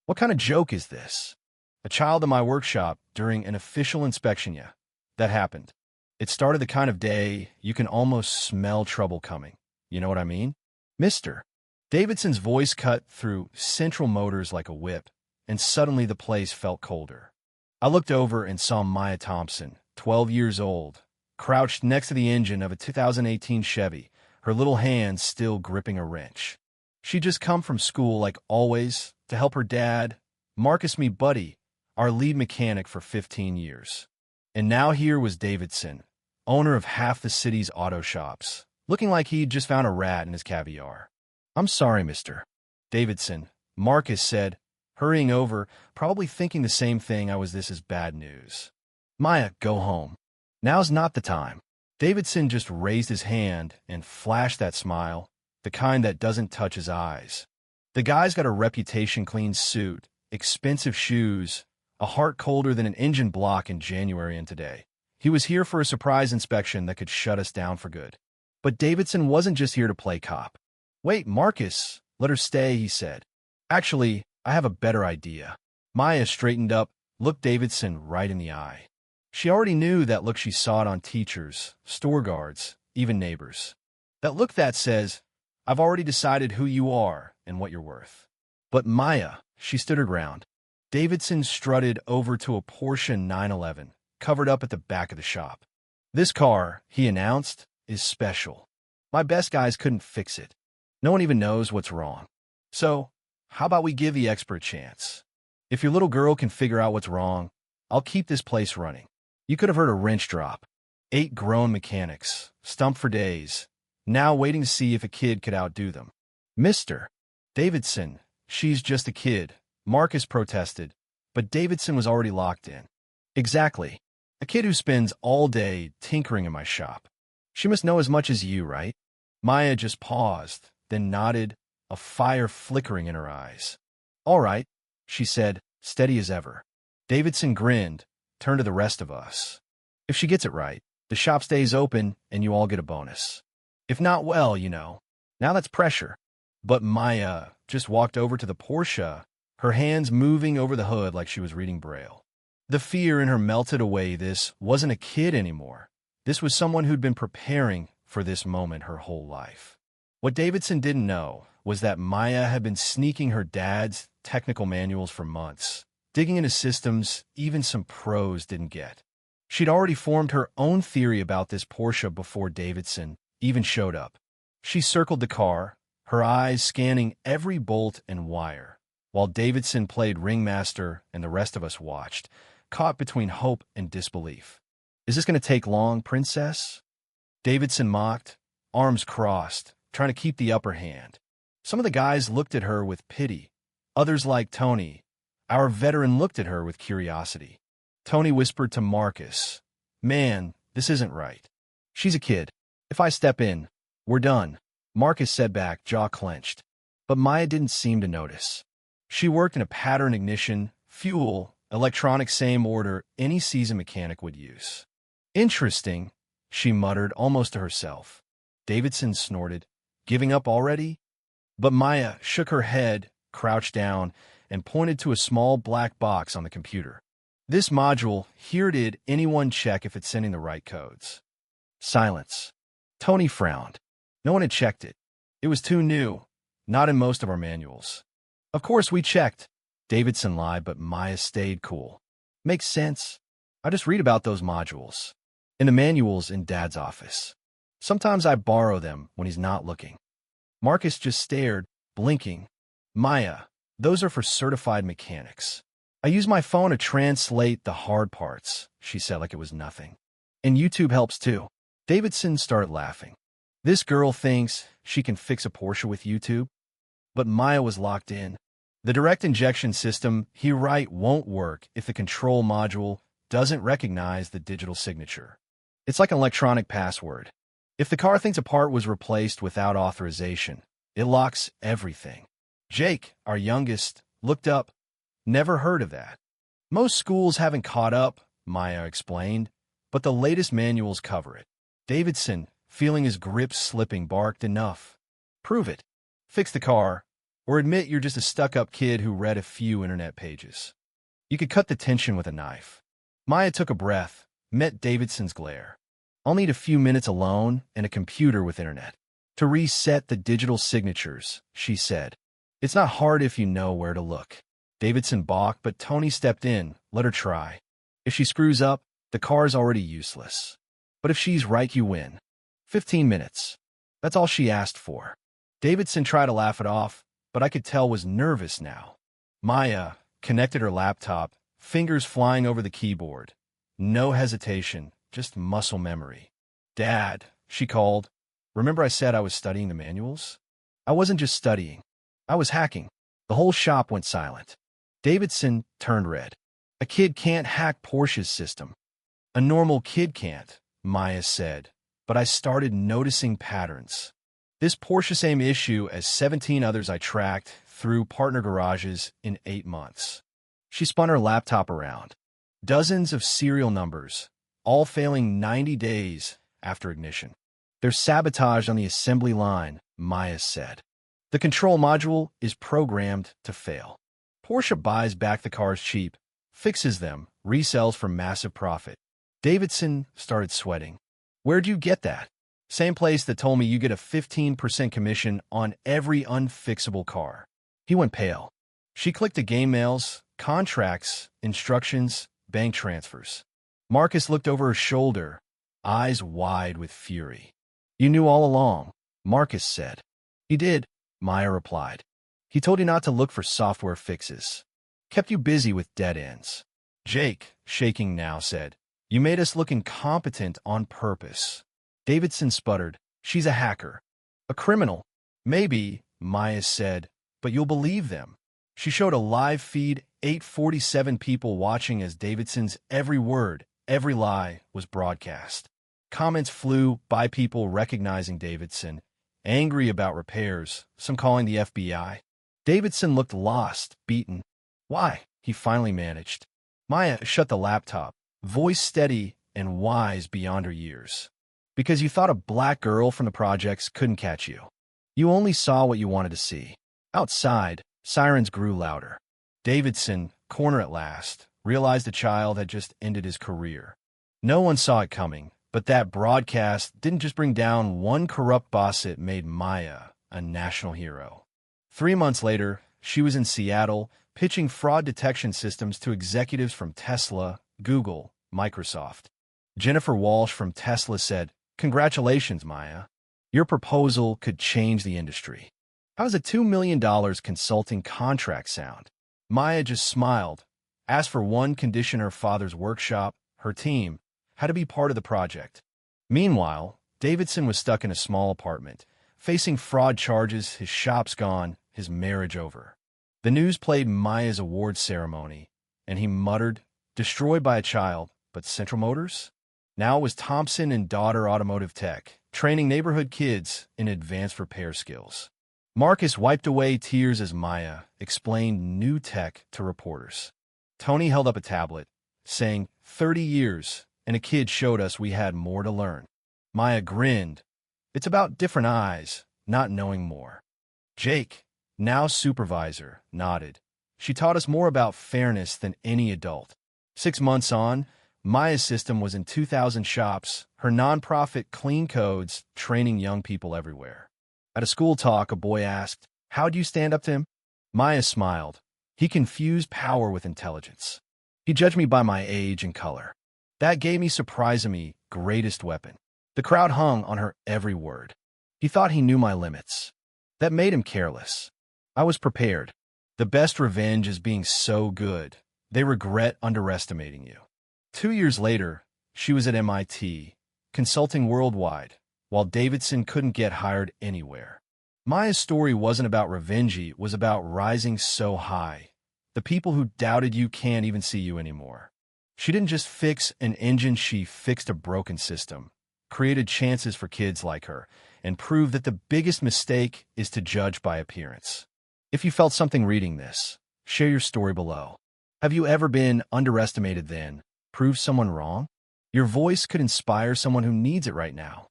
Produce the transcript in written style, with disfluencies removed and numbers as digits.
What kind of joke is this? A child in my workshop during an official inspection, yeah. That happened. It started the kind of day you can almost smell trouble coming. You know what I mean? Mister. Davidson's voice cut through Central Motors like a whip, and suddenly the place felt colder. I looked over and saw Maya Thompson, 12 years old, crouched next to the engine of a 2018 Chevy, her little hands still gripping a wrench. She'd just come from school, like always, to help her dad, Marcus me buddy, our lead mechanic for 15 years. And now here was Davidson, owner of half the city's auto shops, looking like he'd just found a rat in his caviar. "I'm sorry, mister." Davidson, Marcus said, hurrying over, probably thinking the same thing. This is bad news. "Maya, go home. Now's not the time." Davidson just raised his hand and flashed that smile, the kind that doesn't touch his eyes. The guy's got a reputation: clean suit, expensive shoes, a heart colder than an engine block in January, and today he was here for a surprise inspection that could shut us down for good. But Davidson wasn't just here to play cop. "Wait, Marcus, let her stay," he said. "Actually, I have a better idea." Maya straightened up, looked Davidson right in the eye. She already knew that look. She saw it on teachers, store guards, even neighbors. That look that says, "I've already decided who you are and what you're worth." But Maya, she stood her ground. Davidson strutted over to a Porsche 911, covered up at the back of the shop. "This car," he announced, "is special. My best guys couldn't fix it. No one even knows what's wrong. So, how about we give the expert a chance? If your little girl can figure out what's wrong, I'll keep this place running." You could have heard a wrench drop. 8 grown mechanics, stumped for days, now waiting to see if a kid could outdo them. "Mr. Davidson, she's just a kid," Marcus protested, but Davidson was already locked in. "Exactly. A kid who spends all day tinkering in my shop. She must know as much as you, right?" Maya just paused, then nodded, a fire flickering in her eyes. "All right," she said, steady as ever. Davidson grinned, turned to the rest of us. "If she gets it right, the shop stays open and you all get a bonus. If not, well, now that's pressure." But Maya just walked over to the Porsche, her hands moving over the hood like she was reading Braille. The fear in her melted away. This wasn't a kid anymore. This was someone who'd been preparing for this moment her whole life. What Davidson didn't know was that Maya had been sneaking her dad's technical manuals for months, digging into systems even some pros didn't get. She'd already formed her own theory about this Porsche before Davidson even showed up. She circled the car, her eyes scanning every bolt and wire, while Davidson played ringmaster and the rest of us watched, caught between hope and disbelief. "Is this going to take long, princess?" Davidson mocked, arms crossed, trying to keep the upper hand. Some of the guys looked at her with pity. Others, like Tony, our veteran, looked at her with curiosity. Tony whispered to Marcus, "Man, this isn't right. She's a kid. If I step in, we're done." Marcus said back, jaw clenched. But Maya didn't seem to notice. She worked in a pattern ignition, fuel, electronics, same order any seasoned mechanic would use. "Interesting," she muttered almost to herself. Davidson snorted, "Giving up already?" But Maya shook her head, crouched down, and pointed to a small black box on the computer. "This module here, did anyone check if it's sending the right codes?" Silence. Tony frowned. No one had checked it. It was too new, not in most of our manuals. "Of course we checked," Davidson lied, but Maya stayed cool. "Makes sense. I just read about those modules in the manuals in Dad's office. Sometimes I borrow them when he's not looking." Marcus just stared, blinking. "Maya, those are for certified mechanics. I use my phone to translate the hard parts," she said like it was nothing. "And YouTube helps too." Davidson started laughing. This girl thinks she can fix a Porsche with YouTube? But Maya was locked in. The direct injection system, he right, won't work if the control module doesn't recognize the digital signature. It's like an electronic password. If the car thinks a part was replaced without authorization, it locks everything. Jake, our youngest, looked up. "Never heard of that." "Most schools haven't caught up," Maya explained, "but the latest manuals cover it." Davidson, feeling his grip slipping, barked, "Enough. Prove it. Fix the car, or admit you're just a stuck-up kid who read a few internet pages. You could cut the tension with a knife. Maya took a breath, met Davidson's glare. I'll need a few minutes alone and a computer with internet to reset the digital signatures, she said. It's not hard if you know where to look. Davidson balked, but Tony stepped in. Let her try. If she screws up, the car's already useless. But if she's right, you win. 15 minutes. That's all she asked for. Davidson tried to laugh it off, but I could tell was nervous now. Maya connected her laptop, fingers flying over the keyboard. No hesitation, just muscle memory. Dad, she called. Remember I said I was studying the manuals? I wasn't just studying. I was hacking. The whole shop went silent. Davidson turned red. A kid can't hack Porsche's system. A normal kid can't, Maya said. But I started noticing patterns. This Porsche same issue as 17 others I tracked through partner garages in 8 months. She spun her laptop around. Dozens of serial numbers, all failing 90 days after ignition. They're sabotaged on the assembly line, Maya said. The control module is programmed to fail. Porsche buys back the cars cheap, fixes them, resells for massive profit. Davidson started sweating. Where'd you get that? Same place that told me you get a 15% commission on every unfixable car. He went pale. She clicked to game mails, contracts, instructions, bank transfers. Marcus looked over her shoulder, eyes wide with fury. You knew all along, Marcus said. He did, Maya replied. He told you not to look for software fixes. Kept you busy with dead ends. Jake, shaking now, said, you made us look incompetent on purpose. Davidson sputtered. She's a hacker. A criminal. Maybe, Maya said, but you'll believe them. She showed a live feed, 847 people watching as Davidson's every word, every lie was broadcast. Comments flew by people recognizing Davidson, angry about repairs, some calling the FBI. Davidson looked lost, beaten. Why? He finally managed. Maya shut the laptop, voice steady and wise beyond her years. Because you thought a black girl from the projects couldn't catch you. You only saw what you wanted to see. Outside, sirens grew louder. Davidson, cornered at last, realized the child had just ended his career. No one saw it coming, but that broadcast didn't just bring down one corrupt boss, it made Maya a national hero. 3 months later, she was in Seattle, pitching fraud detection systems to executives from Tesla, Google, Microsoft. Jennifer Walsh from Tesla said, "Congratulations, Maya. Your proposal could change the industry." How does a $2 million consulting contract sound? Maya just smiled, asked for one condition: her father's workshop, her team, had to be part of the project. Meanwhile, Davidson was stuck in a small apartment, facing fraud charges, his shop's gone, his marriage over. The news played Maya's awards ceremony, and he muttered, destroyed by a child, but Central Motors? Now it was Thompson and Daughter Automotive Tech, training neighborhood kids in advanced repair skills. Marcus wiped away tears as Maya explained new tech to reporters. Tony held up a tablet, saying, 30 years, and a kid showed us we had more to learn. Maya grinned. It's about different eyes, not knowing more. Jake, now supervisor, nodded. She taught us more about fairness than any adult. 6 months on, Maya's system was in 2,000 shops, her nonprofit Clean Codes, training young people everywhere. At a school talk, a boy asked, "How'd you stand up to him?" Maya smiled. He confused power with intelligence. He judged me by my age and color. That gave me surprisingly greatest weapon. The crowd hung on her every word. He thought he knew my limits. That made him careless. I was prepared. The best revenge is being so good. They regret underestimating you. 2 years later, she was at MIT, consulting worldwide, while Davidson couldn't get hired anywhere. Maya's story wasn't about revenge, it was about rising so high. The people who doubted you can't even see you anymore. She didn't just fix an engine, she fixed a broken system, created chances for kids like her, and proved that the biggest mistake is to judge by appearance. If you felt something reading this, share your story below. Have you ever been underestimated then? Prove someone wrong? Your voice could inspire someone who needs it right now.